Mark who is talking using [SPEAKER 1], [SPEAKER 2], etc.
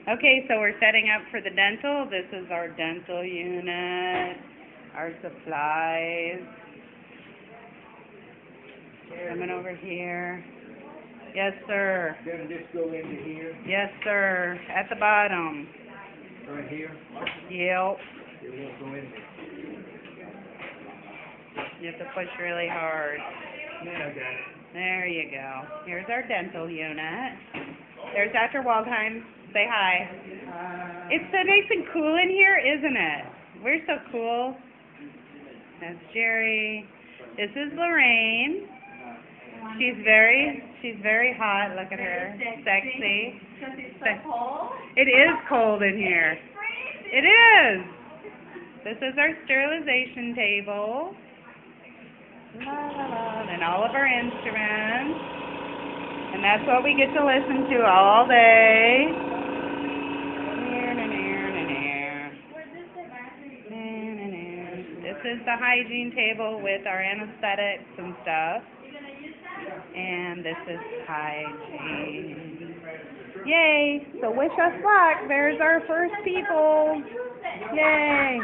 [SPEAKER 1] Okay, so we're setting up for the dental. This is our dental unit, our supplies. Coming over here. Yes, sir.
[SPEAKER 2] Then this go into here,
[SPEAKER 1] Yes, sir. At the bottom.
[SPEAKER 2] right here.
[SPEAKER 1] Yep.
[SPEAKER 2] It won't go in there.
[SPEAKER 1] You have to push really hard.
[SPEAKER 2] Now I got it.
[SPEAKER 1] There you go. Here's our dental unit. There's Dr. Waldheim. Say hi. It's so nice and cool in here, isn't it? We're so cool. That's Jerry. This is Lorraine. She's very hot. Look at her. Sexy.
[SPEAKER 3] Because it's so cold.
[SPEAKER 1] It is cold in here. It is. This is our sterilization table. La, la, la. And all of our instruments. And that's what we get to listen to all day. This is the hygiene table with our anesthetics and stuff. And this is hygiene. Yay! So wish us luck. There's our first people. Yay!